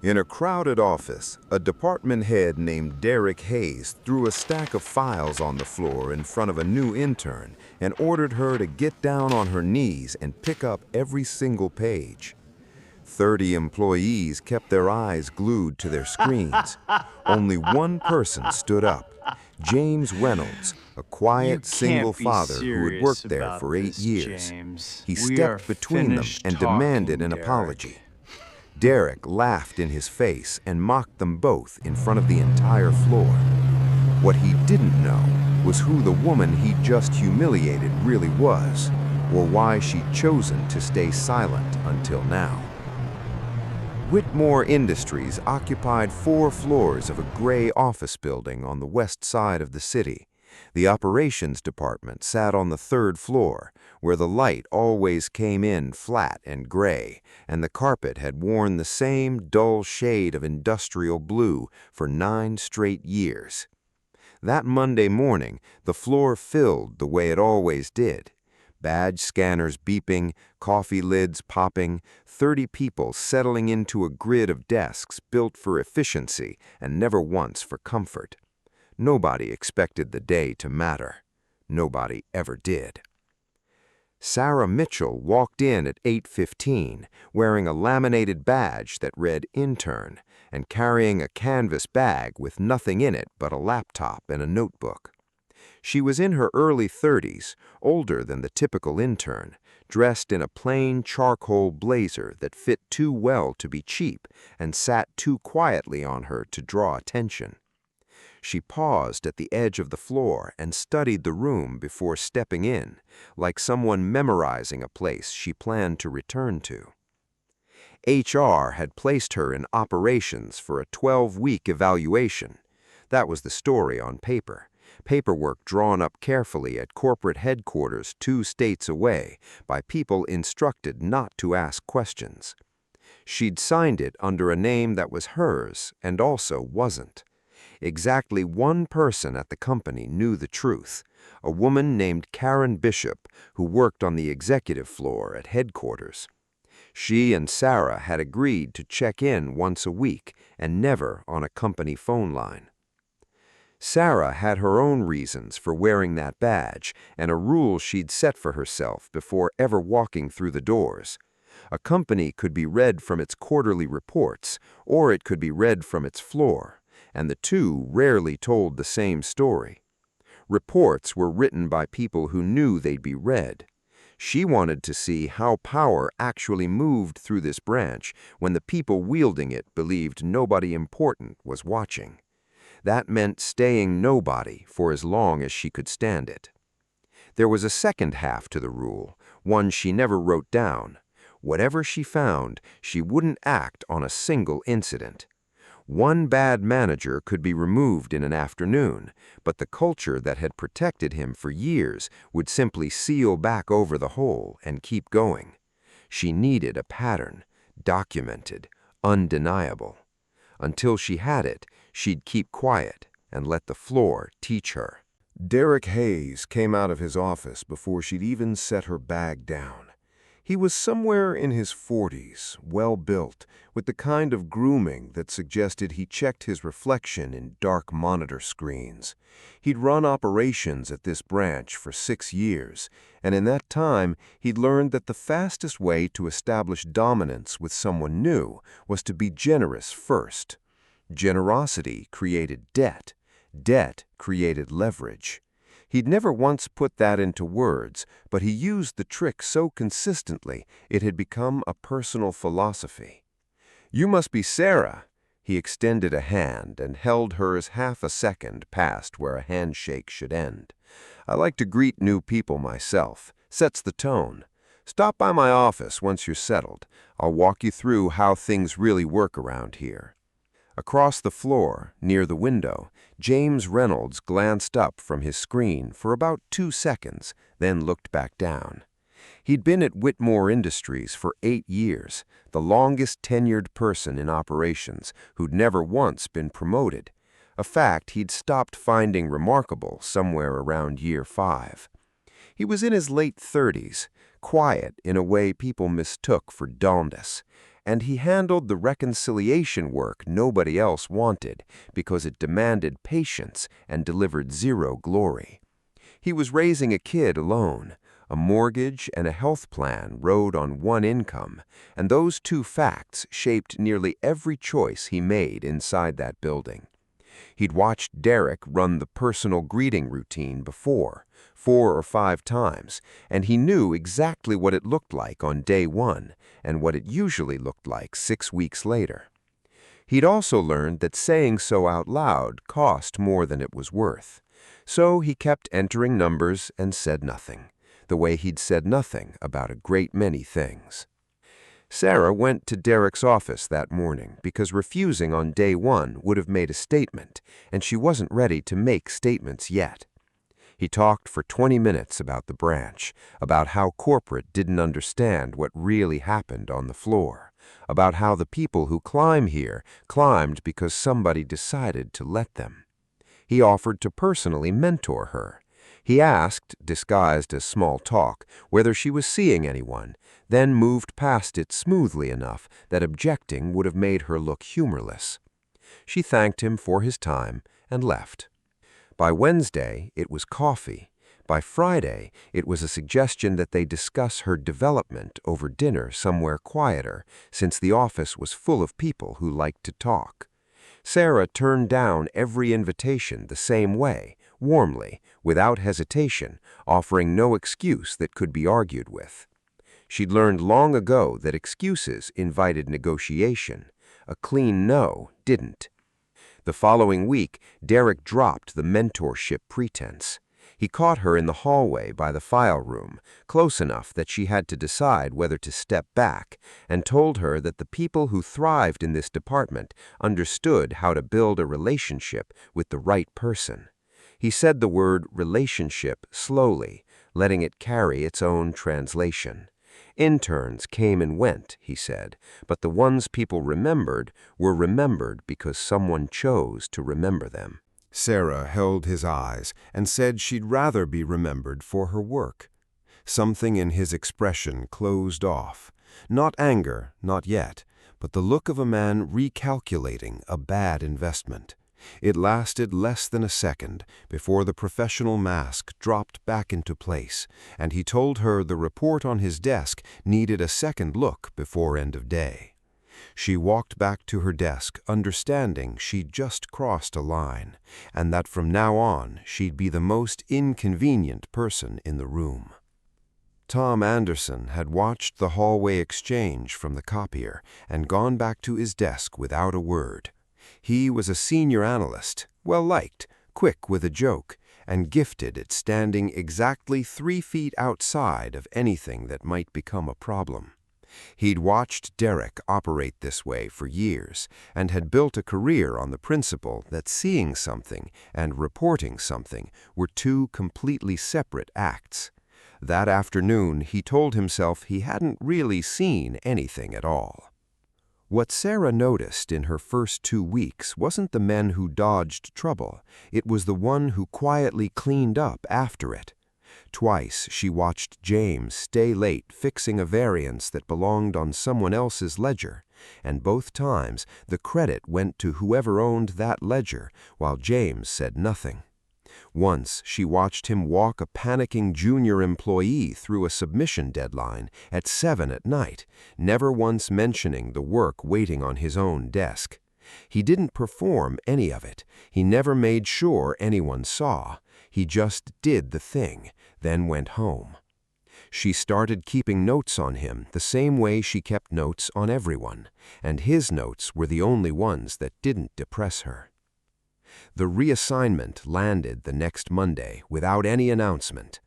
In a crowded office, a department head named Derek Hayes threw a stack of files on the floor in front of a new intern and ordered her to get down on her knees and pick up every single page. 30 employees kept their eyes glued to their screens. Only one person stood up, James Reynolds, a You quiet single can't be father who had serious worked there about for 8 this, years. James. He We are stepped between them finished and demanded talking, an Derek. apology. Derek laughed in his face and mocked them both in front of the entire floor. What he didn't know was who the woman he'd just humiliated really was, or why she'd chosen to stay silent until now. Whitmore Industries occupied 4 floors of a gray office building on the west side of the city. The operations department sat on the 3rd floor, where the light always came in flat and gray, and the carpet had worn the same dull shade of industrial blue for 9 straight years. That Monday morning, the floor filled the way it always did. Badge scanners beeping, coffee lids popping, 30 people settling into a grid of desks built for efficiency and never once for comfort. Nobody expected the day to matter. Nobody ever did. Sarah Mitchell walked in at 8:15, wearing a laminated badge that read Intern and carrying a canvas bag with nothing in it but a laptop and a notebook. She was in her early 30s, older than the typical intern, dressed in a plain charcoal blazer that fit too well to be cheap and sat too quietly on her to draw attention. She paused at the edge of the floor and studied the room before stepping in, like someone memorizing a place she planned to return to. HR had placed her in operations for a 12-week evaluation. That was the story on paper. Paperwork drawn up carefully at corporate headquarters 2 states away by people instructed not to ask questions. She'd signed it under a name that was hers and also wasn't. Exactly one person at the company knew the truth, a woman named Karen Bishop who worked on the executive floor at headquarters. She and Sarah had agreed to check in once a week and never on a company phone line. Sarah had her own reasons for wearing that badge and a rule she'd set for herself before ever walking through the doors. A company could be read from its quarterly reports, or it could be read from its floor, and the two rarely told the same story. Reports were written by people who knew they'd be read. She wanted to see how power actually moved through this branch when the people wielding it believed nobody important was watching. That meant staying nobody for as long as she could stand it. There was a second half to the rule, one she never wrote down. Whatever she found, she wouldn't act on a single incident. One bad manager could be removed in an afternoon, but the culture that had protected him for years would simply seal back over the hole and keep going. She needed a pattern, documented, undeniable. Until she had it, she'd keep quiet and let the floor teach her. Derek Hayes came out of his office before she'd even set her bag down. He was somewhere in his 40s, well-built, with the kind of grooming that suggested he checked his reflection in dark monitor screens. He'd run operations at this branch for 6 years, and in that time he'd learned that the fastest way to establish dominance with someone new was to be generous first. Generosity created debt. Debt created leverage. He'd never once put that into words, but he used the trick so consistently it had become a personal philosophy. "You must be Sarah." He extended a hand and held hers half a second past where a handshake should end. "I like to greet new people myself. Sets the tone. Stop by my office once you're settled. I'll walk you through how things really work around here." Across the floor, near the window, James Reynolds glanced up from his screen for about 2 seconds, then looked back down. He'd been at Whitmore Industries for 8 years, the longest tenured person in operations who'd never once been promoted, a fact he'd stopped finding remarkable somewhere around year 5. He was in his late 30s, quiet in a way people mistook for dullness, and he handled the reconciliation work nobody else wanted because it demanded patience and delivered zero glory. He was raising a kid alone. A mortgage and a health plan rode on one income, and those two facts shaped nearly every choice he made inside that building. He'd watched Derek run the personal greeting routine before, 4 or 5 times, and he knew exactly what it looked like on day one and what it usually looked like 6 weeks later. He'd also learned that saying so out loud cost more than it was worth. So he kept entering numbers and said nothing, the way he'd said nothing about a great many things. Sarah went to Derek's office that morning because refusing on day one would have made a statement, and she wasn't ready to make statements yet. He talked for 20 minutes about the branch, about how corporate didn't understand what really happened on the floor, about how the people who climb here climbed because somebody decided to let them. He offered to personally mentor her. He asked, disguised as small talk, whether she was seeing anyone, then moved past it smoothly enough that objecting would have made her look humorless. She thanked him for his time and left. By Wednesday, it was coffee. By Friday, it was a suggestion that they discuss her development over dinner somewhere quieter, since the office was full of people who liked to talk. Sarah turned down every invitation the same way, warmly, without hesitation, offering no excuse that could be argued with. She'd learned long ago that excuses invited negotiation. A clean no didn't. The following week, Derek dropped the mentorship pretense. He caught her in the hallway by the file room, close enough that she had to decide whether to step back, and told her that the people who thrived in this department understood how to build a relationship with the right person. He said the word relationship slowly, letting it carry its own translation. Interns came and went, he said, but the ones people remembered were remembered because someone chose to remember them. Sarah held his eyes and said she'd rather be remembered for her work. Something in his expression closed off. Not anger, not yet, but the look of a man recalculating a bad investment. It lasted less than a second before the professional mask dropped back into place, and he told her the report on his desk needed a second look before end of day. She walked back to her desk, understanding she'd just crossed a line, and that from now on she'd be the most inconvenient person in the room. Tom Anderson had watched the hallway exchange from the copier and gone back to his desk without a word. He was a senior analyst, well-liked, quick with a joke, and gifted at standing exactly 3 feet outside of anything that might become a problem. He'd watched Derek operate this way for years and had built a career on the principle that seeing something and reporting something were two completely separate acts. That afternoon, he told himself he hadn't really seen anything at all. What Sarah noticed in her first 2 weeks wasn't the men who dodged trouble. It was the one who quietly cleaned up after it. Twice she watched James stay late fixing a variance that belonged on someone else's ledger, and both times the credit went to whoever owned that ledger, while James said nothing. Once she watched him walk a panicking junior employee through a submission deadline at 7 at night, never once mentioning the work waiting on his own desk. He didn't perform any of it. He never made sure anyone saw. He just did the thing, then went home. She started keeping notes on him the same way she kept notes on everyone, and his notes were the only ones that didn't depress her. The reassignment landed the next Monday without any announcement.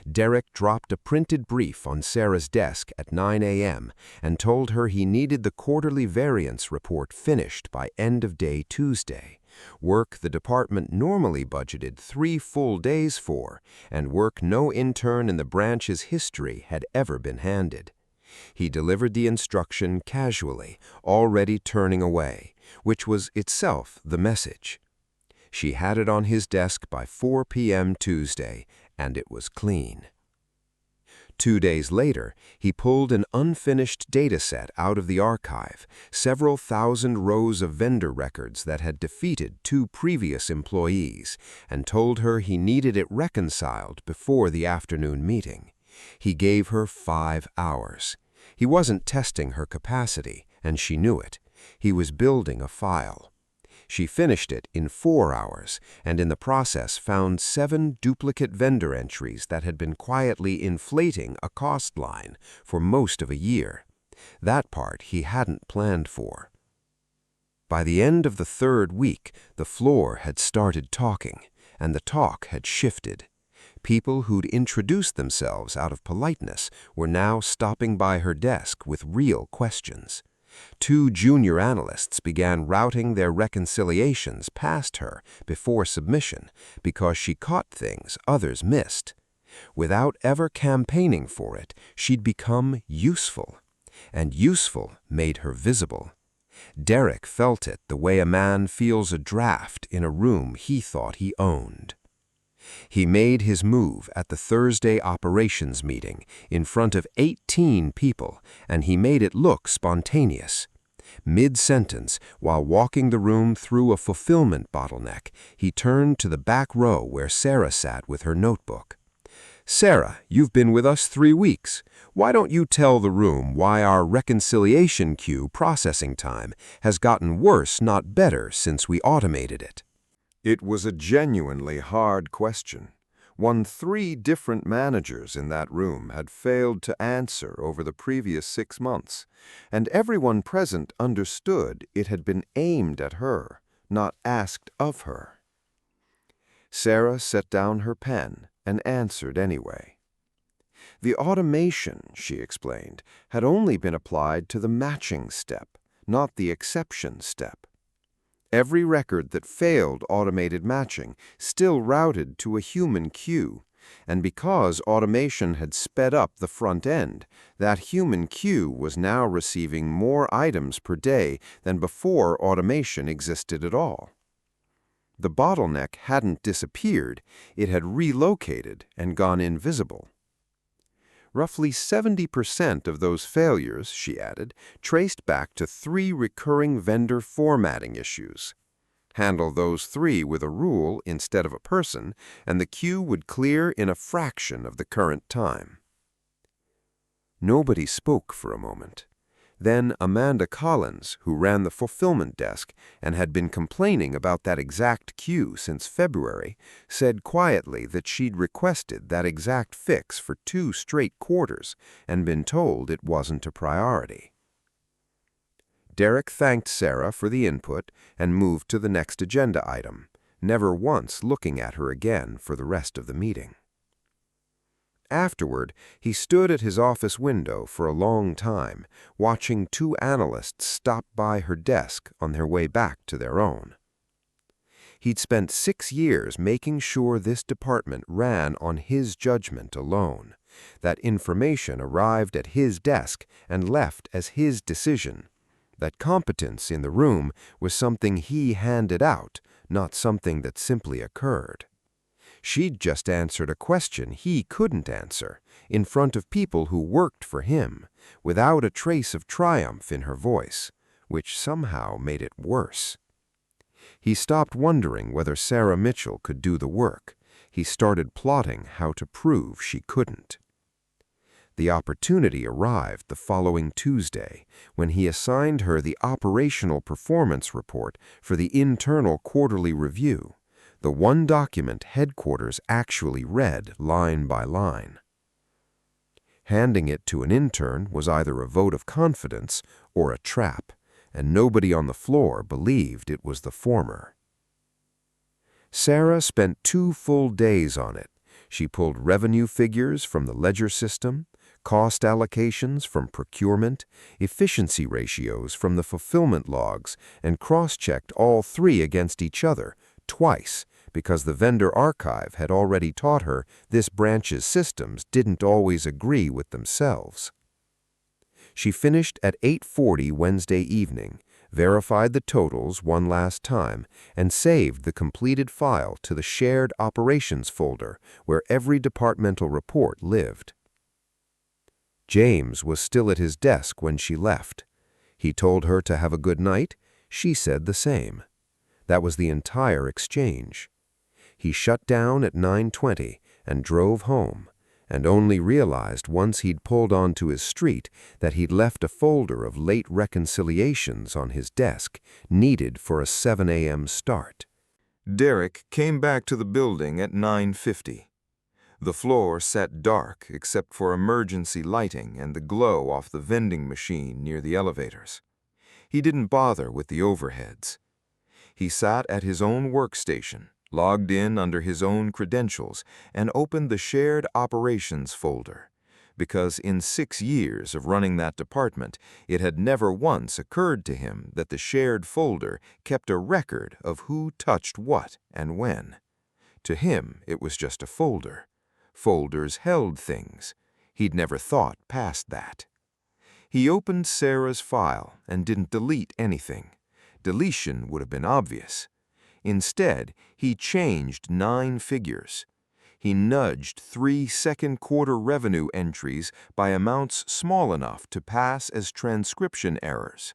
Derek dropped a printed brief on Sarah's desk at 9 a.m. and told her he needed the quarterly variance report finished by end of day Tuesday, work the department normally budgeted 3 full days for, and work no intern in the branch's history had ever been handed. He delivered the instruction casually, already turning away, which was itself the message. She had it on his desk by 4 p.m. Tuesday, and it was clean. 2 days later, he pulled an unfinished dataset out of the archive, several thousand rows of vendor records that had defeated 2 previous employees, and told her he needed it reconciled before the afternoon meeting. He gave her 5 hours. He wasn't testing her capacity, and she knew it. He was building a file. She finished it in 4 hours, and in the process found 7 duplicate vendor entries that had been quietly inflating a cost line for most of a year. That part he hadn't planned for. By the end of the 3rd week, the floor had started talking, and the talk had shifted. People who'd introduced themselves out of politeness were now stopping by her desk with real questions. 2 junior analysts began routing their reconciliations past her before submission because she caught things others missed. Without ever campaigning for it, she'd become useful, and useful made her visible. Derek felt it the way a man feels a draft in a room he thought he owned. He made his move at the Thursday operations meeting in front of 18 people, and he made it look spontaneous. Mid-sentence, while walking the room through a fulfillment bottleneck, he turned to the back row where Sarah sat with her notebook. "Sarah, you've been with us 3 weeks. Why don't you tell the room why our reconciliation queue processing time has gotten worse, not better, since we automated it?" It was a genuinely hard question, one 3 different managers in that room had failed to answer over the previous 6 months, and everyone present understood it had been aimed at her, not asked of her. Sarah set down her pen and answered anyway. The automation, she explained, had only been applied to the matching step, not the exception step. Every record that failed automated matching still routed to a human queue, and because automation had sped up the front end, that human queue was now receiving more items per day than before automation existed at all. The bottleneck hadn't disappeared, it had relocated and gone invisible. Roughly 70% of those failures, she added, traced back to 3 recurring vendor formatting issues. Handle those 3 with a rule instead of a person, and the queue would clear in a fraction of the current time. Nobody spoke for a moment. Then Amanda Collins, who ran the fulfillment desk and had been complaining about that exact queue since February, said quietly that she'd requested that exact fix for 2 straight quarters and been told it wasn't a priority. Derek thanked Sarah for the input and moved to the next agenda item, never once looking at her again for the rest of the meeting. Afterward, he stood at his office window for a long time, watching 2 analysts stop by her desk on their way back to their own. He'd spent 6 years making sure this department ran on his judgment alone, that information arrived at his desk and left as his decision, that competence in the room was something he handed out, not something that simply occurred. She'd just answered a question he couldn't answer, in front of people who worked for him, without a trace of triumph in her voice, which somehow made it worse. He stopped wondering whether Sarah Mitchell could do the work. He started plotting how to prove she couldn't. The opportunity arrived the following Tuesday, when he assigned her the operational performance report for the internal quarterly review, the one document headquarters actually read line by line. Handing it to an intern was either a vote of confidence or a trap, and nobody on the floor believed it was the former. Sarah spent 2 full days on it. She pulled revenue figures from the ledger system, cost allocations from procurement, efficiency ratios from the fulfillment logs, and cross-checked all 3 against each other twice, because the vendor archive had already taught her this branch's systems didn't always agree with themselves. She finished at 8:40 Wednesday evening, verified the totals one last time, and saved the completed file to the shared operations folder where every departmental report lived. James was still at his desk when she left. He told her to have a good night. She said the same. That was the entire exchange. He shut down at 9:20 and drove home, and only realized once he'd pulled onto his street that he'd left a folder of late reconciliations on his desk, needed for a 7 a.m. start. Derek came back to the building at 9:50. The floor sat dark except for emergency lighting and the glow off the vending machine near the elevators. He didn't bother with the overheads. He sat at his own workstation, logged in under his own credentials, and opened the Shared Operations folder, because in 6 years of running that department, it had never once occurred to him that the shared folder kept a record of who touched what and when. To him, it was just a folder. Folders held things. He'd never thought past that. He opened Sarah's file and didn't delete anything. Deletion would have been obvious. Instead, he changed 9 figures. He nudged 3 second-quarter revenue entries by amounts small enough to pass as transcription errors.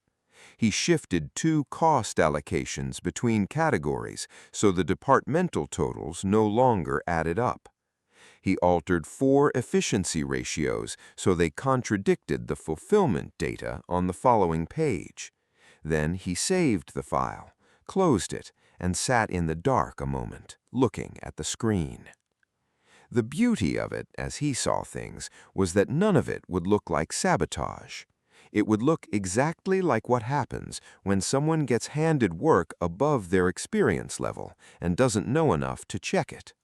He shifted 2 cost allocations between categories so the departmental totals no longer added up. He altered 4 efficiency ratios so they contradicted the fulfillment data on the following page. Then he saved the file, closed it, and sat in the dark a moment, looking at the screen. The beauty of it, as he saw things, was that none of it would look like sabotage. It would look exactly like what happens when someone gets handed work above their experience level and doesn't know enough to check it.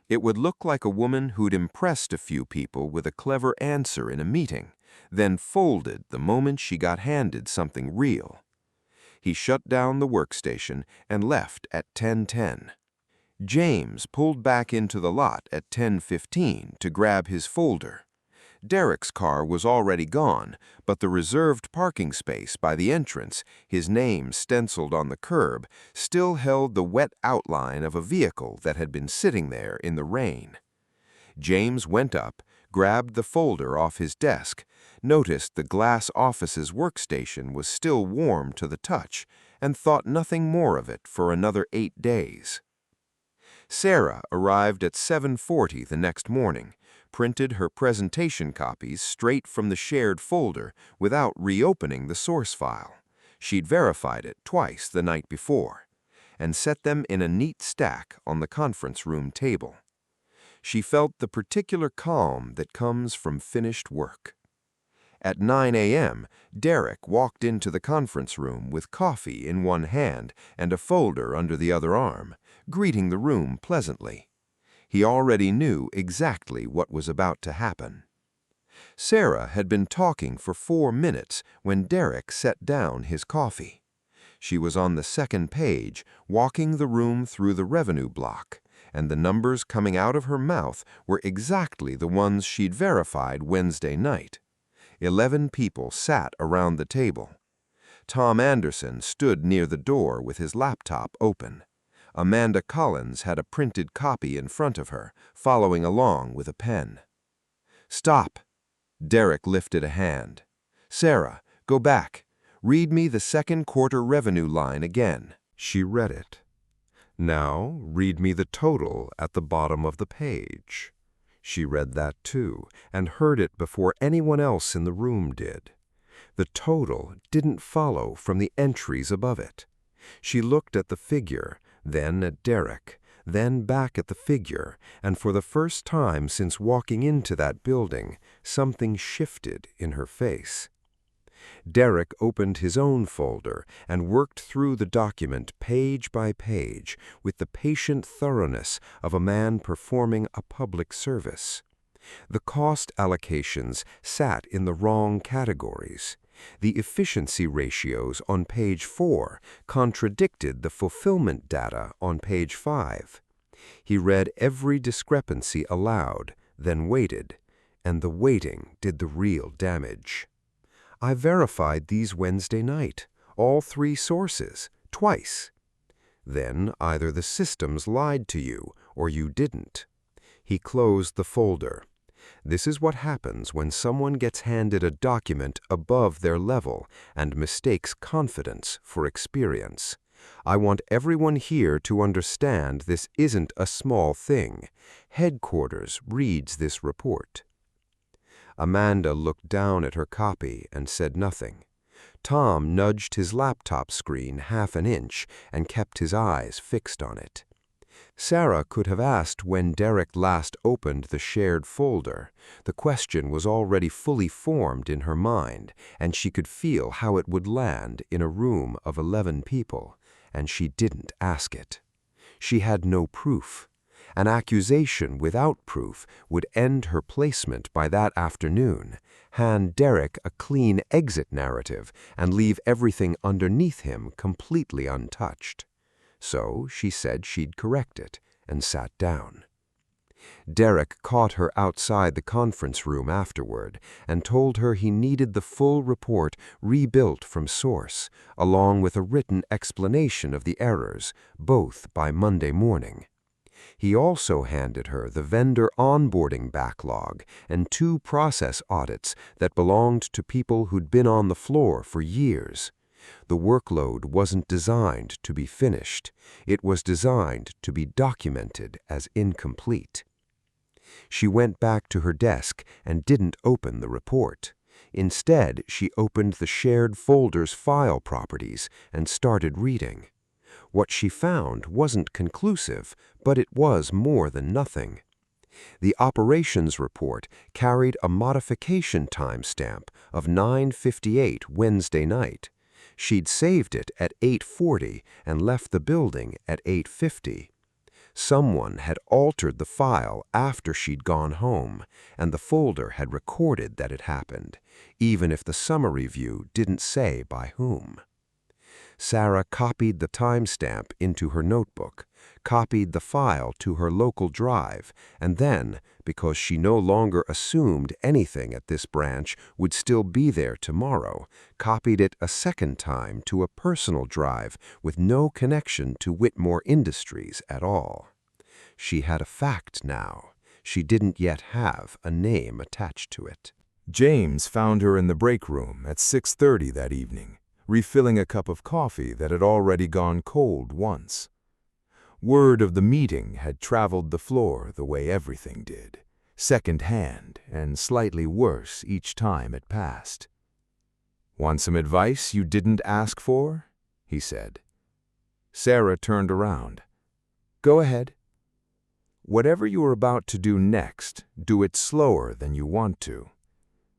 It would look like a woman who'd impressed a few people with a clever answer in a meeting, then folded the moment she got handed something real. He shut down the workstation and left at 10:10. James pulled back into the lot at 10:15 to grab his folder. Derek's car was already gone, but the reserved parking space by the entrance, his name stenciled on the curb, still held the wet outline of a vehicle that had been sitting there in the rain. James went up, grabbed the folder off his desk, noticed the glass office's workstation was still warm to the touch, and thought nothing more of it for another 8 days. Sarah arrived at 7:40 the next morning, printed her presentation copies straight from the shared folder without reopening the source file. She'd verified it twice the night before, and set them in a neat stack on the conference room table. She felt the particular calm that comes from finished work. At 9 a.m., Derek walked into the conference room with coffee in one hand and a folder under the other arm, greeting the room pleasantly. He already knew exactly what was about to happen. Sarah had been talking for 4 minutes when Derek set down his coffee. She was on the second page, walking the room through the revenue block, and the numbers coming out of her mouth were exactly the ones she'd verified Wednesday night. 11 people sat around the table. Tom Anderson stood near the door with his laptop open. Amanda Collins had a printed copy in front of her, following along with a pen. "Stop!" Derek lifted a hand. "Sarah, go back. Read me the second quarter revenue line again." She read it. "Now, read me the total at the bottom of the page." She read that too, and heard it before anyone else in the room did. The total didn't follow from the entries above it. She looked at the figure, then at Derek, then back at the figure, and for the first time since walking into that building, something shifted in her face. Derek opened his own folder and worked through the document page by page with the patient thoroughness of a man performing a public service. The cost allocations sat in the wrong categories. The efficiency ratios on page 4 contradicted the fulfillment data on page 5. He read every discrepancy aloud, then waited, and the waiting did the real damage. "I verified these Wednesday night, all 3 sources, twice." "Then either the systems lied to you or you didn't." He closed the folder. This is what happens when someone gets handed a document above their level and mistakes confidence for experience. I want everyone here to understand this isn't a small thing. Headquarters reads this report. Amanda looked down at her copy and said nothing. Tom nudged his laptop screen half an inch and kept his eyes fixed on it. Sarah could have asked when Derek last opened the shared folder. The question was already fully formed in her mind, and she could feel how it would land in a room of 11 people, and she didn't ask it. She had no proof. An accusation without proof would end her placement by that afternoon, hand Derek a clean exit narrative, and leave everything underneath him completely untouched. So she said she'd correct it and sat down. Derek caught her outside the conference room afterward and told her he needed the full report rebuilt from source, along with a written explanation of the errors, both by Monday morning. He also handed her the vendor onboarding backlog and 2 process audits that belonged to people who'd been on the floor for years. The workload wasn't designed to be finished. It was designed to be documented as incomplete. She went back to her desk and didn't open the report. Instead, she opened the shared folder's file properties and started reading. What she found wasn't conclusive, but it was more than nothing. The operations report carried a modification timestamp of 9:58 Wednesday night. She'd saved it at 8:40 and left the building at 8:50. Someone had altered the file after she'd gone home, and the folder had recorded that it happened, even if the summary view didn't say by whom. Sarah copied the timestamp into her notebook, copied the file to her local drive, and then, because she no longer assumed anything at this branch would still be there tomorrow, copied it a second time to a personal drive with no connection to Whitmore Industries at all. She had a fact now. She didn't yet have a name attached to it. James found her in the break room at 6:30 that evening, refilling a cup of coffee that had already gone cold once. Word of the meeting had traveled the floor the way everything did, second-hand and slightly worse each time it passed. "Want some advice you didn't ask for?" he said. Sarah turned around. "Go ahead. Whatever you are about to do next, do it slower than you want to."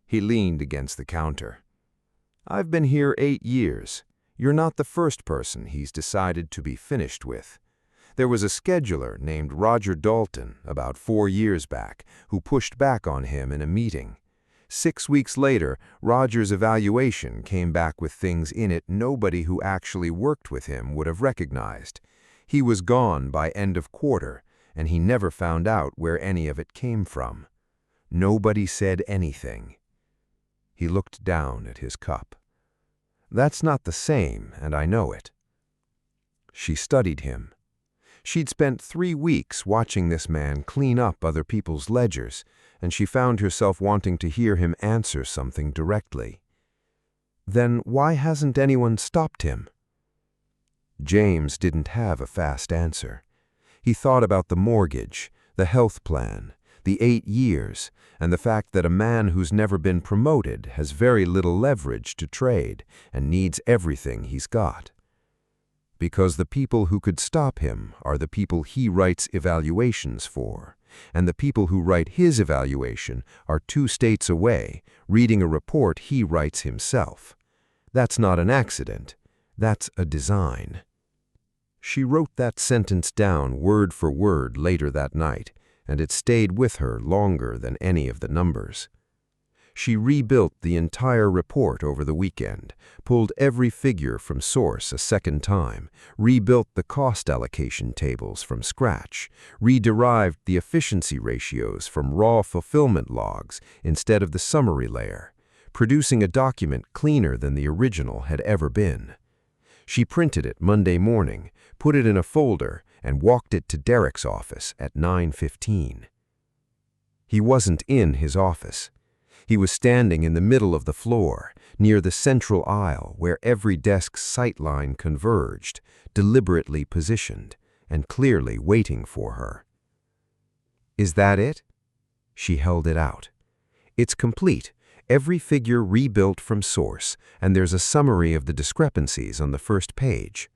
He leaned against the counter. "I've been here 8 years. You're not the first person he's decided to be finished with. There was a scheduler named Roger Dalton about 4 years back who pushed back on him in a meeting. 6 weeks later, Roger's evaluation came back with things in it nobody who actually worked with him would have recognized. He was gone by end of quarter, and he never found out where any of it came from. Nobody said anything." He looked down at his cup. "That's not the same, and I know it." She studied him. She'd spent 3 weeks watching this man clean up other people's ledgers, and she found herself wanting to hear him answer something directly. Then why hasn't anyone stopped him? James didn't have a fast answer. He thought about the mortgage, the health plan, the 8 years, and the fact that a man who's never been promoted has very little leverage to trade and needs everything he's got. Because the people who could stop him are the people he writes evaluations for, and the people who write his evaluation are 2 states away, reading a report he writes himself. That's not an accident. That's a design. She wrote that sentence down word for word later that night, and it stayed with her longer than any of the numbers. She rebuilt the entire report over the weekend, pulled every figure from source a second time, rebuilt the cost allocation tables from scratch, rederived the efficiency ratios from raw fulfillment logs instead of the summary layer, producing a document cleaner than the original had ever been. She printed it Monday morning, put it in a folder, and walked it to Derek's office at 9:15. He wasn't in his office. He was standing in the middle of the floor, near the central aisle where every desk's sightline converged, deliberately positioned, and clearly waiting for her. "Is that it?" She held it out. "It's complete, every figure rebuilt from source, and there's a summary of the discrepancies on the first page."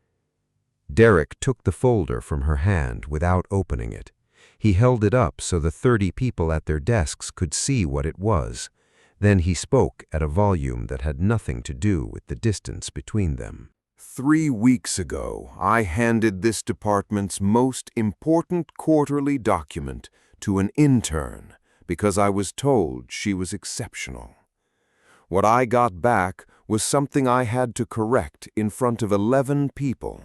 Derek took the folder from her hand without opening it. He held it up so the 30 people at their desks could see what it was. Then he spoke at a volume that had nothing to do with the distance between them. 3 weeks ago, I handed this department's most important quarterly document to an intern because I was told she was exceptional. What I got back was something I had to correct in front of 11 people.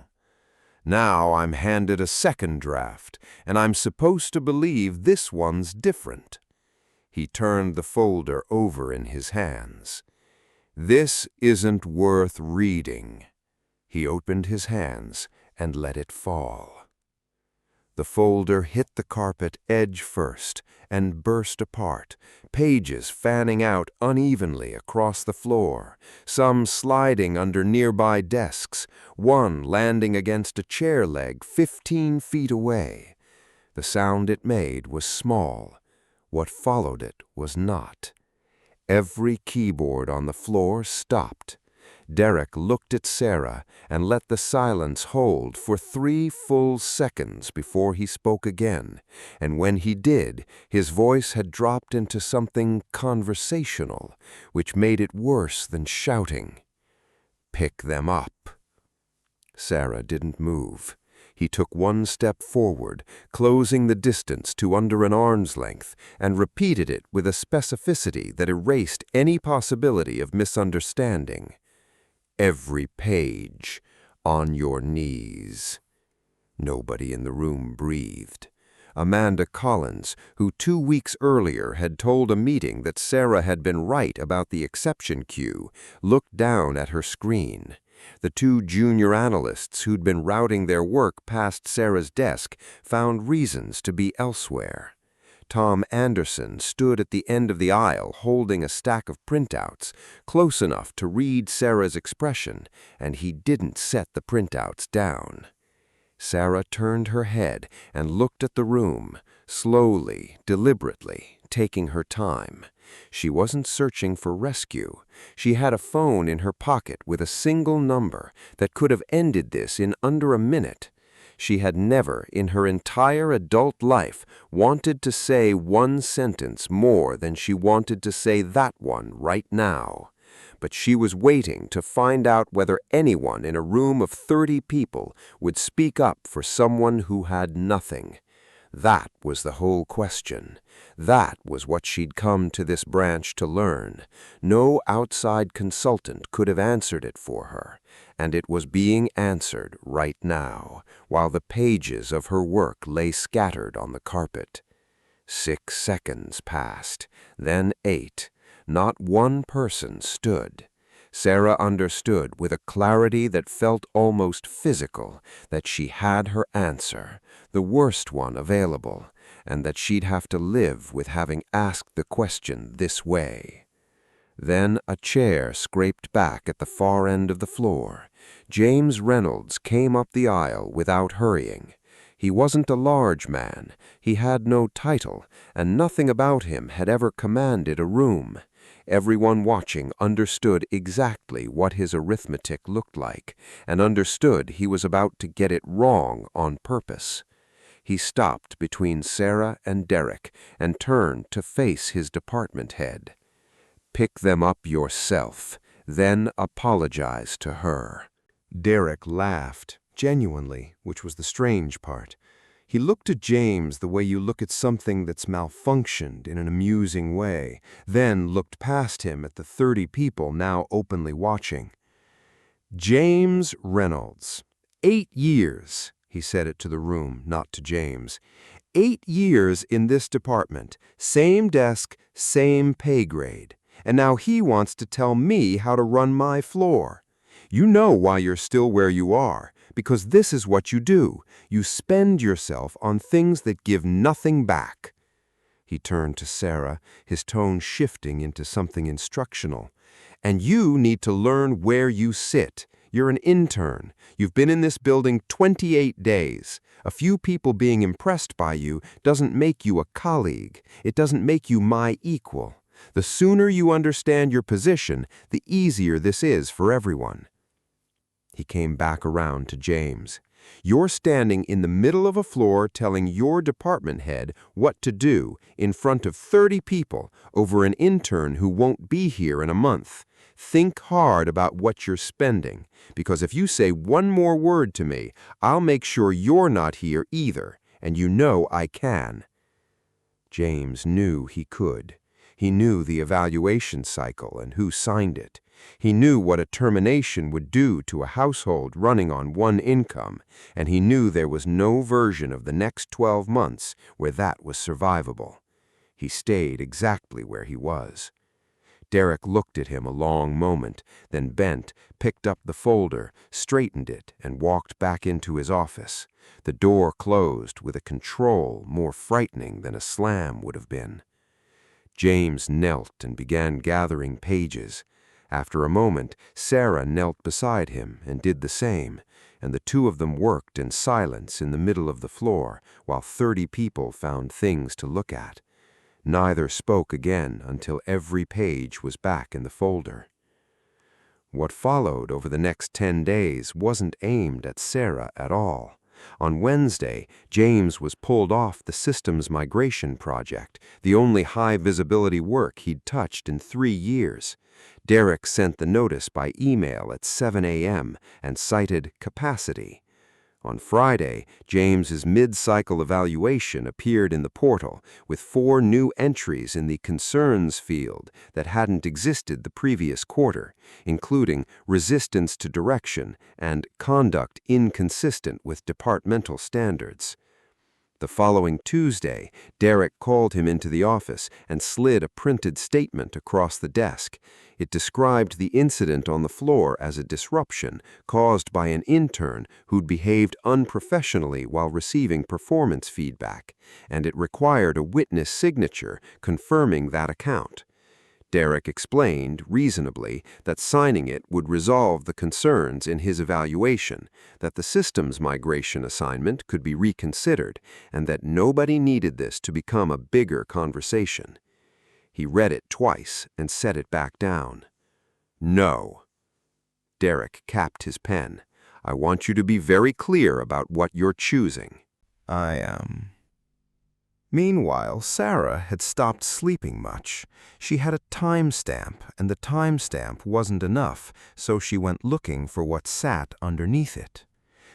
Now I'm handed a second draft, and I'm supposed to believe this one's different. He turned the folder over in his hands. "This isn't worth reading." He opened his hands and let it fall. The folder hit the carpet edge first and burst apart, pages fanning out unevenly across the floor, some sliding under nearby desks, one landing against a chair leg 15 feet away. The sound it made was small. What followed it was not. Every keyboard on the floor stopped. Derek looked at Sarah and let the silence hold for 3 full seconds before he spoke again, and when he did, his voice had dropped into something conversational, which made it worse than shouting. "Pick them up." Sarah didn't move. He took one step forward, closing the distance to under an arm's length, and repeated it with a specificity that erased any possibility of misunderstanding. "Every page, on your knees." Nobody in the room breathed. Amanda Collins, who 2 weeks earlier had told a meeting that Sarah had been right about the exception queue, looked down at her screen. The 2 junior analysts who'd been routing their work past Sarah's desk found reasons to be elsewhere. Tom Anderson stood at the end of the aisle holding a stack of printouts, close enough to read Sarah's expression, and he didn't set the printouts down. Sarah turned her head and looked at the room, slowly, deliberately, taking her time. She wasn't searching for rescue. She had a phone in her pocket with a single number that could have ended this in under a minute. She had never, in her entire adult life, wanted to say one sentence more than she wanted to say that one right now. But she was waiting to find out whether anyone in a room of 30 people would speak up for someone who had nothing. That was the whole question. That was what she'd come to this branch to learn. No outside consultant could have answered it for her, and it was being answered right now, while the pages of her work lay scattered on the carpet. 6 seconds passed, then 8. Not one person stood. Sarah understood with a clarity that felt almost physical that she had her answer, the worst one available, and that she'd have to live with having asked the question this way. Then a chair scraped back at the far end of the floor. James Reynolds came up the aisle without hurrying. He wasn't a large man, he had no title, and nothing about him had ever commanded a room. Everyone watching understood exactly what his arithmetic looked like, and understood he was about to get it wrong on purpose. He stopped between Sarah and Derek and turned to face his department head. "Pick them up yourself, then apologize to her." Derek laughed, genuinely, which was the strange part. He looked at James the way you look at something that's malfunctioned in an amusing way, then looked past him at the 30 people now openly watching. "James Reynolds, 8 years," he said it to the room, not to James. 8 years in this department, same desk, same pay grade. And now he wants to tell me how to run my floor. You know why you're still where you are, because this is what you do. You spend yourself on things that give nothing back. He turned to Sarah, his tone shifting into something instructional. "And you need to learn where you sit. You're an intern. You've been in this building 28 days. A few people being impressed by you doesn't make you a colleague. It doesn't make you my equal. The sooner you understand your position, the easier this is for everyone." He came back around to James. "You're standing in the middle of a floor telling your department head what to do in front of 30 people over an intern who won't be here in a month. Think hard about what you're spending, because if you say one more word to me, I'll make sure you're not here either, and you know I can." James knew he could. He knew the evaluation cycle and who signed it. He knew what a termination would do to a household running on one income, and he knew there was no version of the next 12 months where that was survivable. He stayed exactly where he was. Derek looked at him a long moment, then bent, picked up the folder, straightened it, and walked back into his office. The door closed with a control more frightening than a slam would have been. James knelt and began gathering pages. After a moment, Sarah knelt beside him and did the same, and the two of them worked in silence in the middle of the floor while 30 people found things to look at. Neither spoke again until every page was back in the folder. What followed over the next 10 days wasn't aimed at Sarah at all. On Wednesday, James was pulled off the systems migration project, the only high-visibility work he'd touched in 3 years. Derek sent the notice by email at 7 a.m. and cited capacity. On Friday, James's mid-cycle evaluation appeared in the portal with 4 new entries in the concerns field that hadn't existed the previous quarter, including resistance to direction and conduct inconsistent with departmental standards. The following Tuesday, Derek called him into the office and slid a printed statement across the desk. It described the incident on the floor as a disruption caused by an intern who'd behaved unprofessionally while receiving performance feedback, and it required a witness signature confirming that account. Derek explained, reasonably, that signing it would resolve the concerns in his evaluation, that the systems migration assignment could be reconsidered, and that nobody needed this to become a bigger conversation. He read it twice and set it back down. "No." Derek capped his pen. "I want you to be very clear about what you're choosing." I am. Meanwhile, Sarah had stopped sleeping much. She had a timestamp, and the timestamp wasn't enough, so she went looking for what sat underneath it.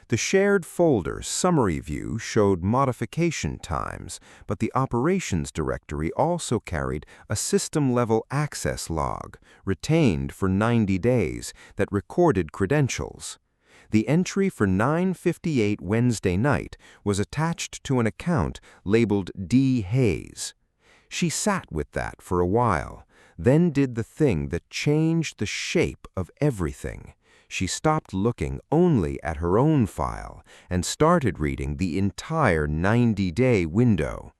The shared folder's summary view showed modification times, but the operations directory also carried a system-level access log, retained for 90 days, that recorded credentials. The entry for 9:58 Wednesday night was attached to an account labeled D. Hayes. She sat with that for a while, then did the thing that changed the shape of everything. She stopped looking only at her own file and started reading the entire 90-day window.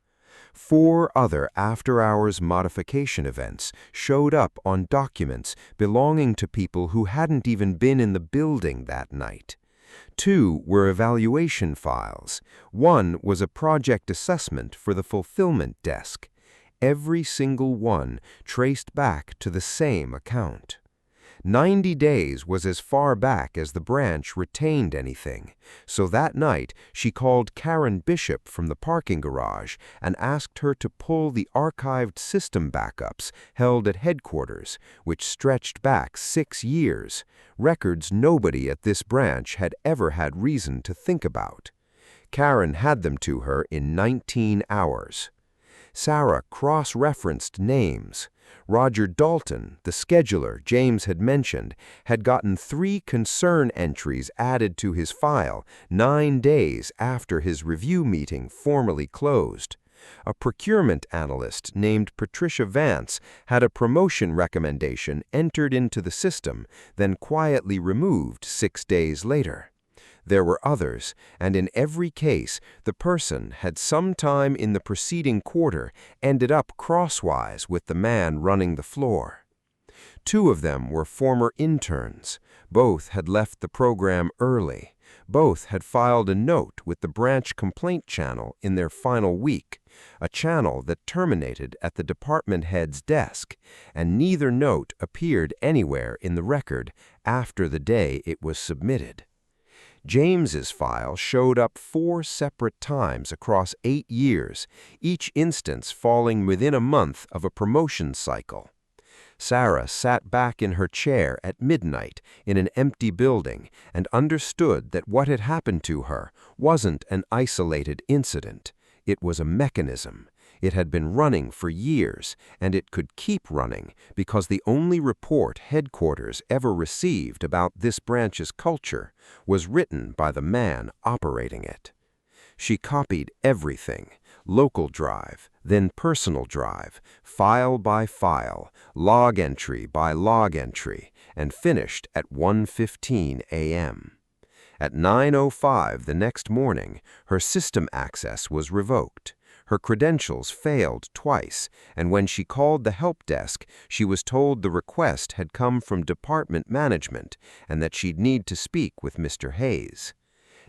4 other after-hours modification events showed up on documents belonging to people who hadn't even been in the building that night. 2 were evaluation files. 1 was a project assessment for the fulfillment desk. Every single one traced back to the same account. 90 days was as far back as the branch retained anything, so that night she called Karen Bishop from the parking garage and asked her to pull the archived system backups held at headquarters, which stretched back 6 years, records nobody at this branch had ever had reason to think about. Karen had them to her in 19 hours. Sarah cross-referenced names. Roger Dalton, the scheduler James had mentioned, had gotten 3 concern entries added to his file 9 days after his review meeting formally closed. A procurement analyst named Patricia Vance had a promotion recommendation entered into the system, then quietly removed 6 days later. There were others, and in every case, the person had sometime in the preceding quarter ended up crosswise with the man running the floor. 2 of them were former interns. Both had left the program early. Both had filed a note with the branch complaint channel in their final week, a channel that terminated at the department head's desk, and neither note appeared anywhere in the record after the day it was submitted. James's file showed up 4 separate times across 8 years, each instance falling within a month of a promotion cycle. Sarah sat back in her chair at midnight in an empty building and understood that what had happened to her wasn't an isolated incident. It was a mechanism. It had been running for years, and it could keep running because the only report headquarters ever received about this branch's culture was written by the man operating it. She copied everything, local drive, then personal drive, file by file, log entry by log entry, and finished at 1:15 a.m. At 9:05 the next morning, her system access was revoked. Her credentials failed twice, and when she called the help desk, she was told the request had come from department management and that she'd need to speak with Mr. Hayes.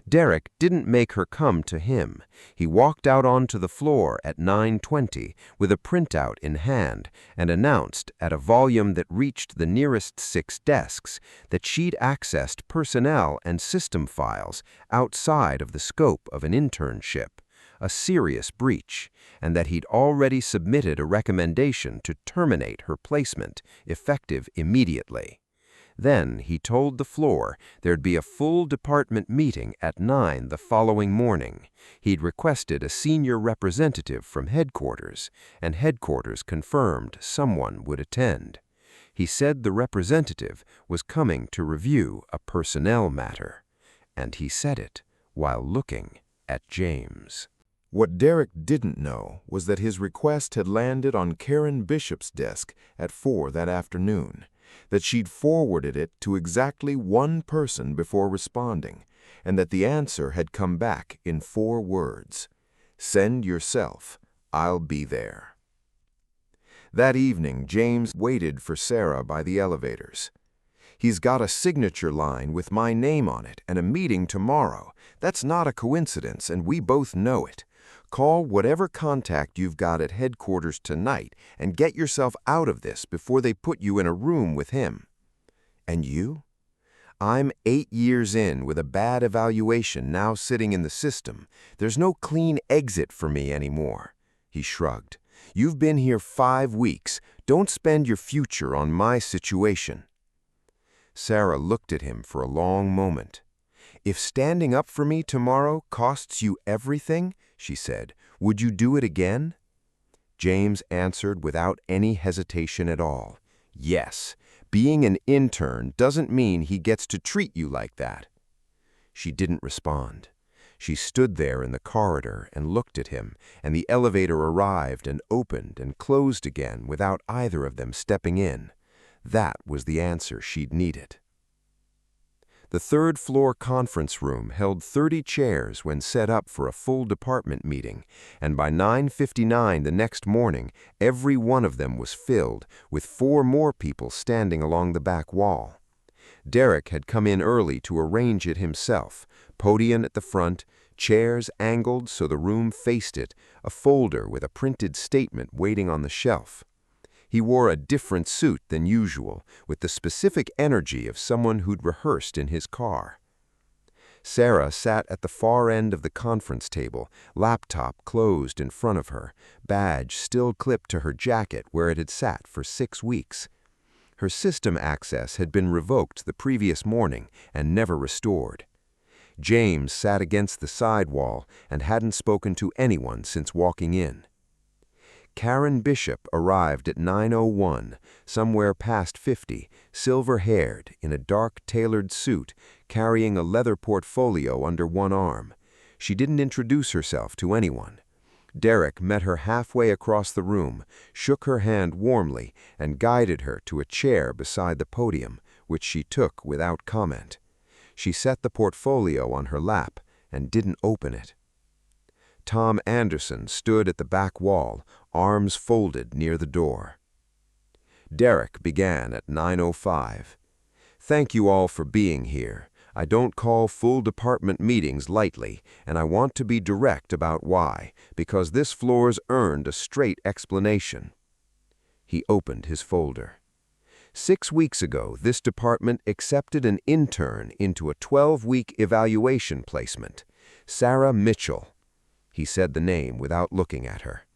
Derek didn't make her come to him. He walked out onto the floor at 9:20 with a printout in hand and announced at a volume that reached the nearest 6 desks that she'd accessed personnel and system files outside of the scope of an internship, a serious breach, and that he'd already submitted a recommendation to terminate her placement, effective immediately. Then he told the floor there'd be a full department meeting at 9 the following morning. He'd requested a senior representative from headquarters, and headquarters confirmed someone would attend. He said the representative was coming to review a personnel matter, and he said it while looking at James. What Derek didn't know was that his request had landed on Karen Bishop's desk at 4 that afternoon, that she'd forwarded it to exactly 1 person before responding, and that the answer had come back in 4 words: "Send yourself, I'll be there." That evening, James waited for Sarah by the elevators. "He's got a signature line with my name on it and a meeting tomorrow. That's not a coincidence, and we both know it. Call whatever contact you've got at headquarters tonight and get yourself out of this before they put you in a room with him." "And you?" "I'm 8 years in with a bad evaluation now sitting in the system. There's no clean exit for me anymore." He shrugged. "You've been here 5 weeks. Don't spend your future on my situation." Sarah looked at him for a long moment. "If standing up for me tomorrow costs you everything," she said, "would you do it again?" James answered without any hesitation at all. "Yes. Being an intern doesn't mean he gets to treat you like that." She didn't respond. She stood there in the corridor and looked at him, and the elevator arrived and opened and closed again without either of them stepping in. That was the answer she'd needed. The 3rd floor conference room held 30 chairs when set up for a full department meeting, and by 9:59 the next morning, every one of them was filled, with 4 more people standing along the back wall. Derek had come in early to arrange it himself, podium at the front, chairs angled so the room faced it, a folder with a printed statement waiting on the shelf. He wore a different suit than usual, with the specific energy of someone who'd rehearsed in his car. Sarah sat at the far end of the conference table, laptop closed in front of her, badge still clipped to her jacket where it had sat for 6 weeks. Her system access had been revoked the previous morning and never restored. James sat against the side wall and hadn't spoken to anyone since walking in. Karen Bishop arrived at 9:01, somewhere past 50, silver-haired, in a dark tailored suit, carrying a leather portfolio under one arm. She didn't introduce herself to anyone. Derek met her halfway across the room, shook her hand warmly, and guided her to a chair beside the podium, which she took without comment. She set the portfolio on her lap and didn't open it. Tom Anderson stood at the back wall, arms folded near the door. Derek began at 9:05. "Thank you all for being here. I don't call full department meetings lightly, and I want to be direct about why, because this floor's earned a straight explanation." He opened his folder. 6 weeks ago, this department accepted an intern into a 12-week evaluation placement, Sarah Mitchell. He said the name without looking at her.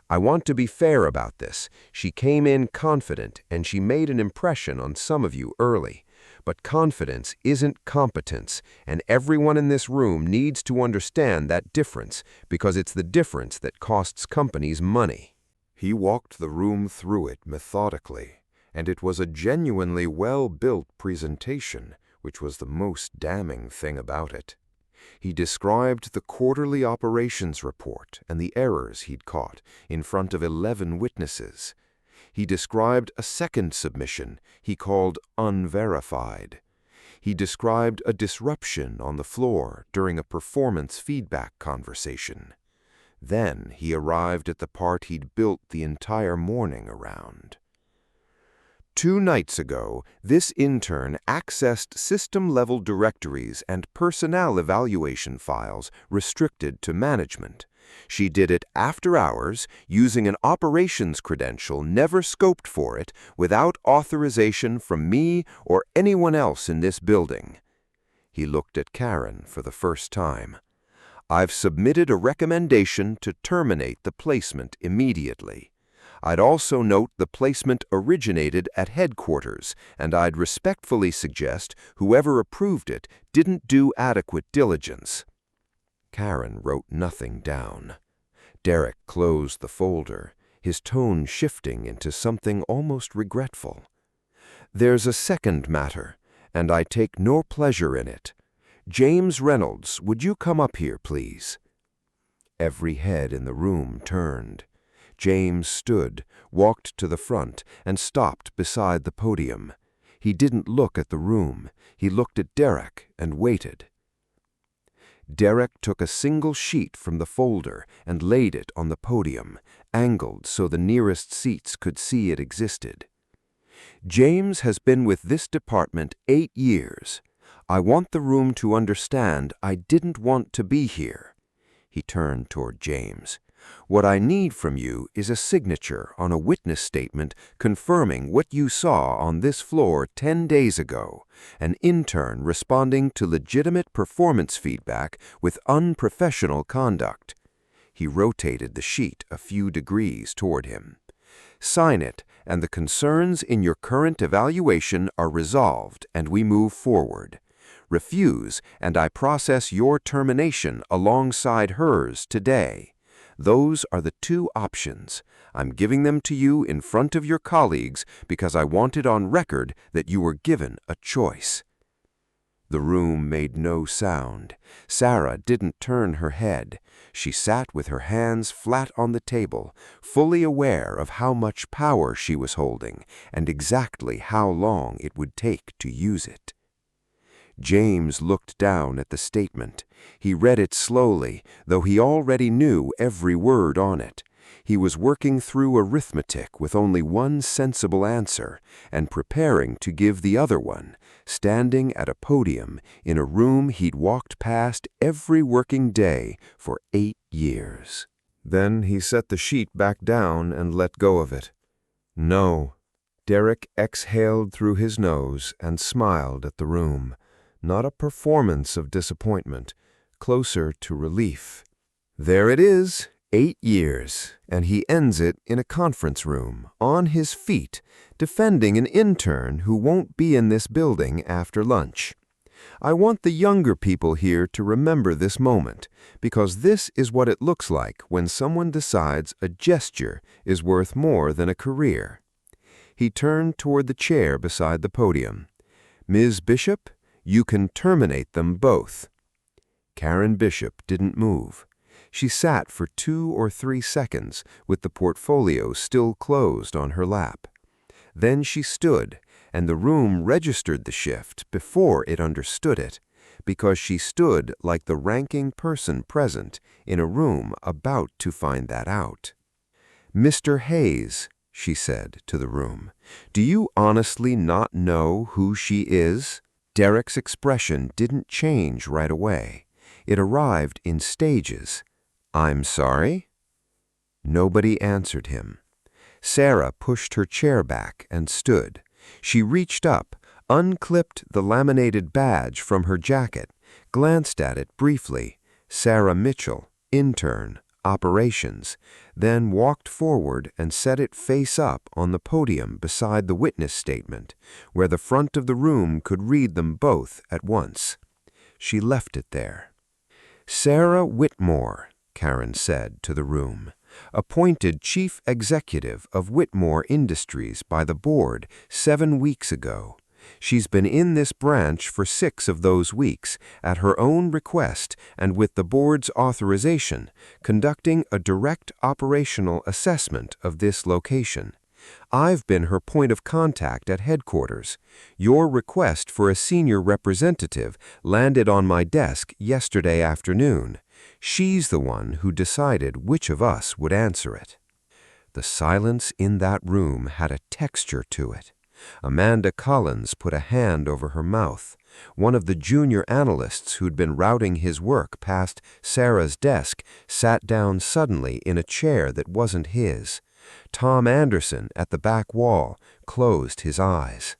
"I want to be fair about this. She came in confident, and she made an impression on some of you early. But confidence isn't competence, and everyone in this room needs to understand that difference, because it's the difference that costs companies money." He walked the room through it methodically, and it was a genuinely well-built presentation, which was the most damning thing about it. He described the quarterly operations report and the errors he'd caught in front of 11 witnesses. He described a second submission he called unverified. He described a disruption on the floor during a performance feedback conversation. Then he arrived at the part he'd built the entire morning around. 2 nights ago, this intern accessed system-level directories and personnel evaluation files restricted to management. She did it after hours, using an operations credential never scoped for it, without authorization from me or anyone else in this building. He looked at Karen for the first time. "I've submitted a recommendation to terminate the placement immediately. I'd also note the placement originated at headquarters, and I'd respectfully suggest whoever approved it didn't do adequate diligence." Karen wrote nothing down. Derek closed the folder, his tone shifting into something almost regretful. "There's a second matter, and I take no pleasure in it. James Reynolds, would you come up here, please?" Every head in the room turned. James stood, walked to the front, and stopped beside the podium. He didn't look at the room. He looked at Derek and waited. Derek took a single sheet from the folder and laid it on the podium, angled so the nearest seats could see it existed. "James has been with this department 8 years. I want the room to understand I didn't want to be here." He turned toward James. "What I need from you is a signature on a witness statement confirming what you saw on this floor 10 days ago, an intern responding to legitimate performance feedback with unprofessional conduct." He rotated the sheet a few degrees toward him. "Sign it, and the concerns in your current evaluation are resolved, and we move forward. Refuse, and I process your termination alongside hers today. Those are the 2 options. I'm giving them to you in front of your colleagues because I want it on record that you were given a choice." The room made no sound. Sarah didn't turn her head. She sat with her hands flat on the table, fully aware of how much power she was holding and exactly how long it would take to use it. James looked down at the statement. He read it slowly, though he already knew every word on it. He was working through arithmetic with only one sensible answer, and preparing to give the other one, standing at a podium in a room he'd walked past every working day for 8 years. Then he set the sheet back down and let go of it. "No." Derek exhaled through his nose and smiled at the room. Not a performance of disappointment, closer to relief. "There it is, 8 years, and he ends it in a conference room, on his feet, defending an intern who won't be in this building after lunch. I want the younger people here to remember this moment, because this is what it looks like when someone decides a gesture is worth more than a career." He turned toward the chair beside the podium. "Ms. Bishop, you can terminate them both." Karen Bishop didn't move. She sat for 2 or 3 seconds with the portfolio still closed on her lap. Then she stood, and the room registered the shift before it understood it, because she stood like the ranking person present in a room about to find that out. "Mr. Hayes," she said to the room, "do you honestly not know who she is?" Derek's expression didn't change right away. It arrived in stages. "I'm sorry?" Nobody answered him. Sarah pushed her chair back and stood. She reached up, unclipped the laminated badge from her jacket, glanced at it briefly. Sarah Mitchell, intern, operations, then walked forward and set it face up on the podium beside the witness statement, where the front of the room could read them both at once. She left it there. "Sarah Whitmore," Karen said to the room, "appointed chief executive of Whitmore Industries by the board 7 weeks ago. She's been in this branch for 6 of those weeks, at her own request and with the board's authorization, conducting a direct operational assessment of this location. I've been her point of contact at headquarters. Your request for a senior representative landed on my desk yesterday afternoon. She's the one who decided which of us would answer it." The silence in that room had a texture to it. Amanda Collins put a hand over her mouth. One of the junior analysts who'd been routing his work past Sarah's desk sat down suddenly in a chair that wasn't his. Tom Anderson, at the back wall, closed his eyes.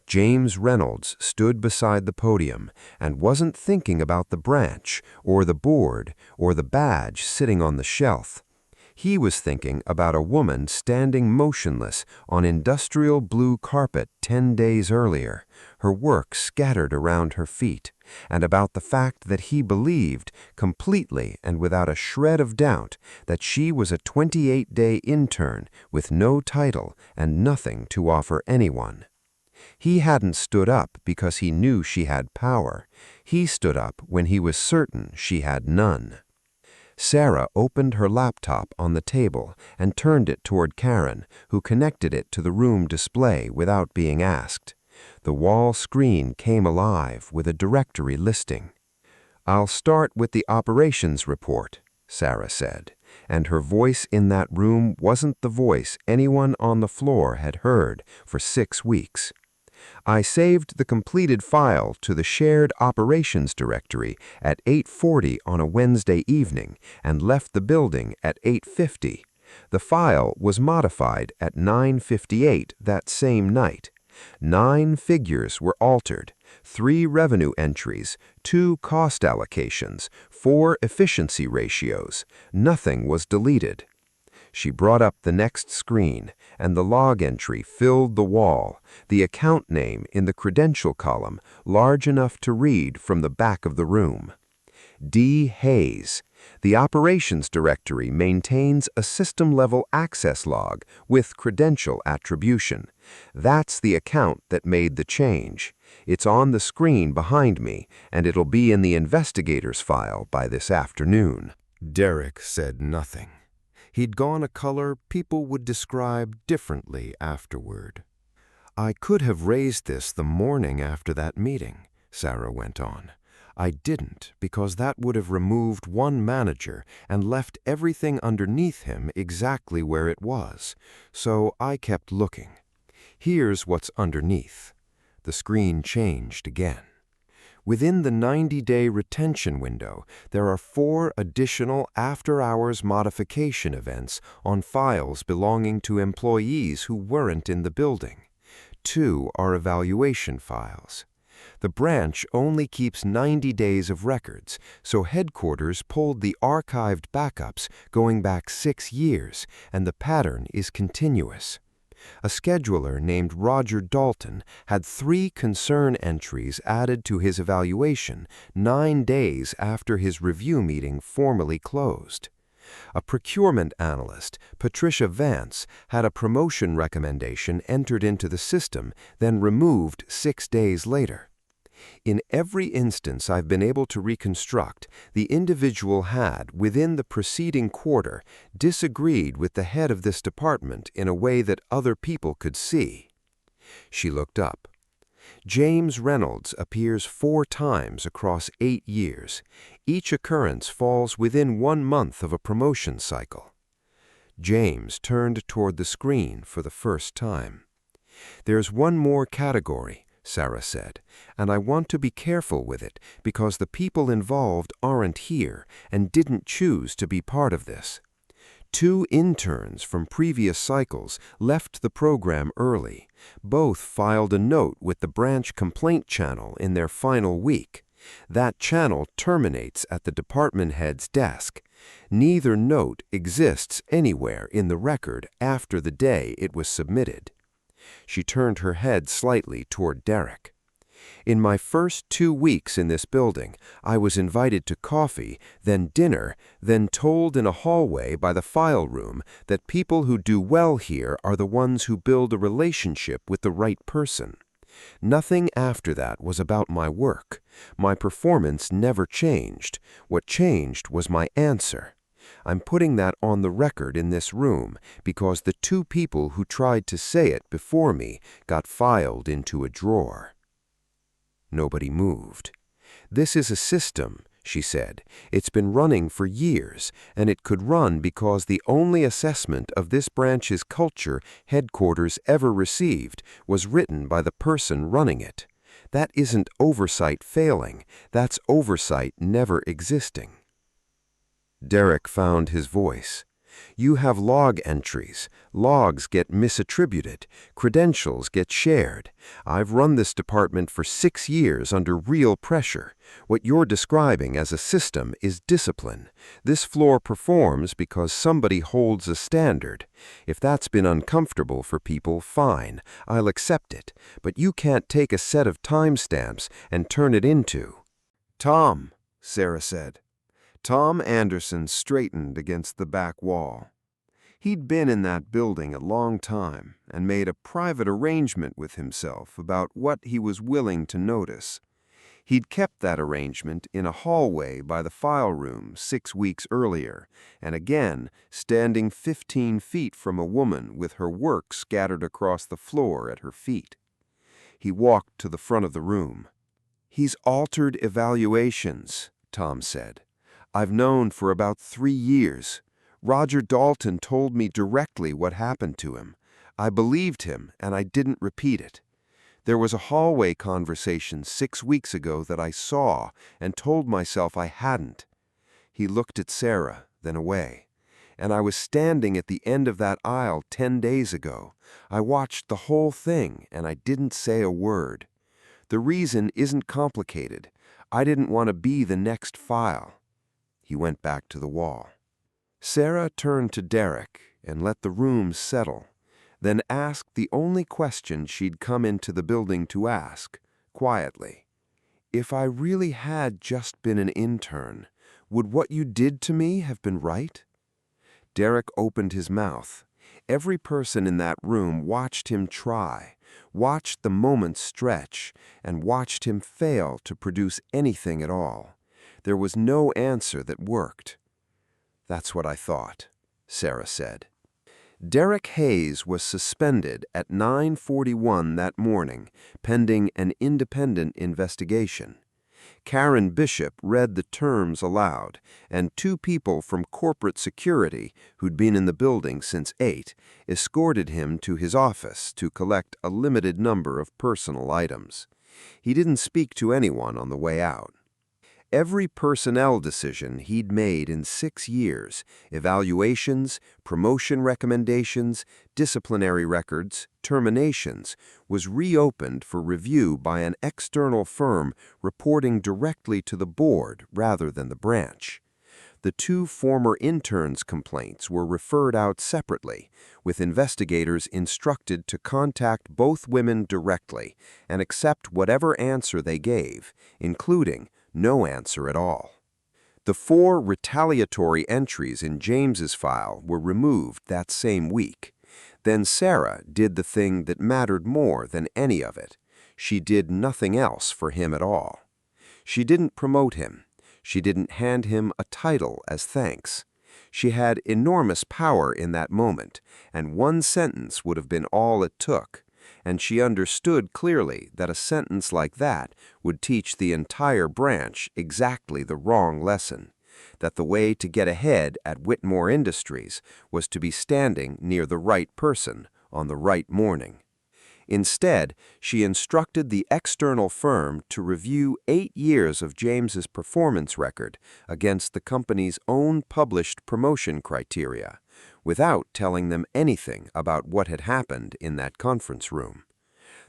James Reynolds stood beside the podium and wasn't thinking about the branch or the board or the badge sitting on the shelf. He was thinking about a woman standing motionless on industrial blue carpet 10 days earlier, her work scattered around her feet, and about the fact that he believed, completely and without a shred of doubt, that she was a 28-day intern with no title and nothing to offer anyone. He hadn't stood up because he knew she had power. He stood up when he was certain she had none. Sarah opened her laptop on the table and turned it toward Karen, who connected it to the room display without being asked. The wall screen came alive with a directory listing. "I'll start with the operations report," Sarah said, and her voice in that room wasn't the voice anyone on the floor had heard for 6 weeks. "I saved the completed file to the shared operations directory at 8:40 on a Wednesday evening and left the building at 8:50. The file was modified at 9:58 that same night. 9 figures were altered, 3 revenue entries, 2 cost allocations, 4 efficiency ratios. Nothing was deleted." She brought up the next screen, and the log entry filled the wall, the account name in the credential column large enough to read from the back of the room. D. Hayes. The operations directory maintains a system-level access log with credential attribution. That's the account that made the change. It's on the screen behind me, and it'll be in the investigator's file by this afternoon. Derek said nothing. He'd gone a color people would describe differently afterward. "I could have raised this the morning after that meeting," Sarah went on. "I didn't because that would have removed one manager and left everything underneath him exactly where it was. So I kept looking. Here's what's underneath." The screen changed again. Within the 90-day retention window, there are 4 additional after-hours modification events on files belonging to employees who weren't in the building. 2 are evaluation files. The branch only keeps 90 days of records, so headquarters pulled the archived backups going back 6 years, and the pattern is continuous. A scheduler named Roger Dalton had 3 concern entries added to his evaluation 9 days after his review meeting formally closed. A procurement analyst, Patricia Vance, had a promotion recommendation entered into the system, then removed 6 days later. In every instance I've been able to reconstruct, the individual had, within the preceding quarter, disagreed with the head of this department in a way that other people could see. She looked up. James Reynolds appears 4 times across 8 years. Each occurrence falls within 1 month of a promotion cycle. James turned toward the screen for the first time. "There's one more category," Sarah said, "and I want to be careful with it because the people involved aren't here and didn't choose to be part of this. 2 interns from previous cycles left the program early. Both filed a note with the branch complaint channel in their final week. That channel terminates at the department head's desk. Neither note exists anywhere in the record after the day it was submitted." She turned her head slightly toward Derek. "In my first 2 weeks in this building, I was invited to coffee, then dinner, then told in a hallway by the file room that people who do well here are the ones who build a relationship with the right person. Nothing after that was about my work. My performance never changed. What changed was my answer. I'm putting that on the record in this room because the 2 people who tried to say it before me got filed into a drawer." Nobody moved. "This is a system," she said. "It's been running for years, and it could run because the only assessment of this branch's culture headquarters ever received was written by the person running it. That isn't oversight failing, that's oversight never existing." Derek found his voice. "You have log entries. Logs get misattributed. Credentials get shared. I've run this department for 6 years under real pressure. What you're describing as a system is discipline. This floor performs because somebody holds a standard. If that's been uncomfortable for people, fine, I'll accept it. But you can't take a set of timestamps and turn it into—" "Tom," Sarah said. Tom Anderson straightened against the back wall. He'd been in that building a long time and made a private arrangement with himself about what he was willing to notice. He'd kept that arrangement in a hallway by the file room 6 weeks earlier, and again standing 15 feet from a woman with her work scattered across the floor at her feet. He walked to the front of the room. "He's altered evaluations," Tom said. "I've known for about 3 years. Roger Dalton told me directly what happened to him. I believed him, and I didn't repeat it. There was a hallway conversation 6 weeks ago that I saw and told myself I hadn't." He looked at Sarah, then away. "And I was standing at the end of that aisle 10 days ago. I watched the whole thing, and I didn't say a word. The reason isn't complicated. I didn't want to be the next file." He went back to the wall. Sarah turned to Derek and let the room settle, then asked the only question she'd come into the building to ask, quietly. "If I really had just been an intern, would what you did to me have been right?" Derek opened his mouth. Every person in that room watched him try, watched the moment stretch, and watched him fail to produce anything at all. There was no answer that worked. "That's what I thought," Sarah said. Derek Hayes was suspended at 9:41 that morning, pending an independent investigation. Karen Bishop read the terms aloud, and 2 people from corporate security, who'd been in the building since 8, escorted him to his office to collect a limited number of personal items. He didn't speak to anyone on the way out. Every personnel decision he'd made in 6 years, evaluations, promotion recommendations, disciplinary records, terminations, was reopened for review by an external firm reporting directly to the board rather than the branch. The 2 former interns' complaints were referred out separately, with investigators instructed to contact both women directly and accept whatever answer they gave, including no answer at all. The 4 retaliatory entries in James's file were removed that same week. Then Sarah did the thing that mattered more than any of it. She did nothing else for him at all. She didn't promote him. She didn't hand him a title as thanks. She had enormous power in that moment, and one sentence would have been all it took. and she understood clearly that a sentence like that would teach the entire branch exactly the wrong lesson, that the way to get ahead at Whitmore Industries was to be standing near the right person on the right morning. Instead, she instructed the external firm to review 8 years of James's performance record against the company's own published promotion criteria, without telling them anything about what had happened in that conference room.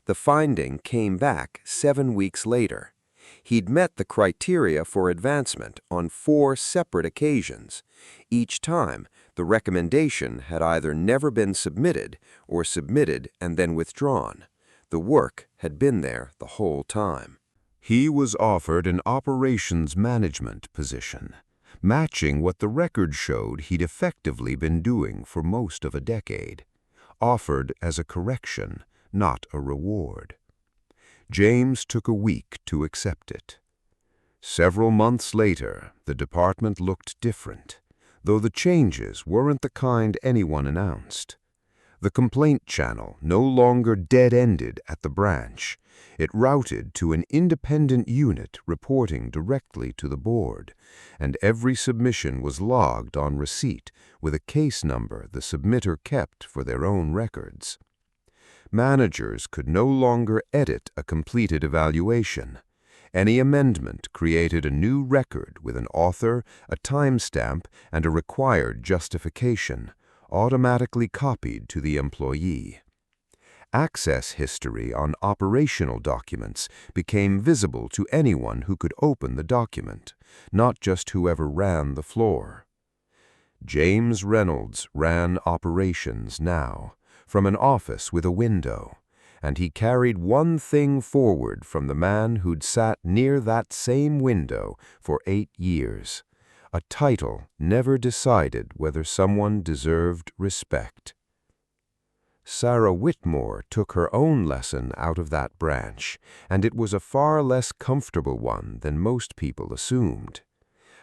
The finding came back 7 weeks later. He'd met the criteria for advancement on 4 separate occasions. Each time, the recommendation had either never been submitted or submitted and then withdrawn. The work had been there the whole time. He was offered an operations management position, matching what the record showed he'd effectively been doing for most of a decade, offered as a correction, not a reward. James took a week to accept it. Several months later, the department looked different, though the changes weren't the kind anyone announced. The complaint channel no longer dead-ended at the branch. It routed to an independent unit reporting directly to the board, and every submission was logged on receipt with a case number the submitter kept for their own records. Managers could no longer edit a completed evaluation. Any amendment created a new record with an author, a timestamp, and a required justification, automatically copied to the employee. Access history on operational documents became visible to anyone who could open the document, not just whoever ran the floor. James Reynolds ran operations now, from an office with a window, and he carried one thing forward from the man who'd sat near that same window for 8 years. A title never decided whether someone deserved respect. Sarah Whitmore took her own lesson out of that branch, and it was a far less comfortable one than most people assumed.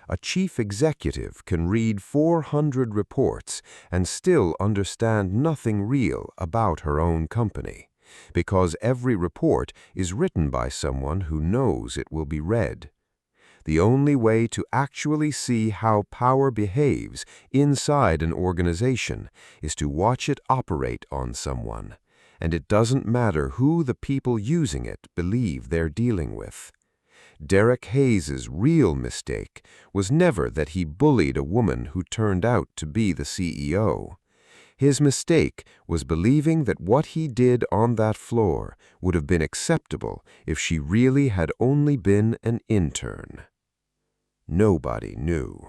A chief executive can read 400 reports and still understand nothing real about her own company, because every report is written by someone who knows it will be read. The only way to actually see how power behaves inside an organization is to watch it operate on someone, and it doesn't matter who the people using it believe they're dealing with. Derek Hayes's real mistake was never that he bullied a woman who turned out to be the CEO. His mistake was believing that what he did on that floor would have been acceptable if she really had only been an intern. Nobody knew.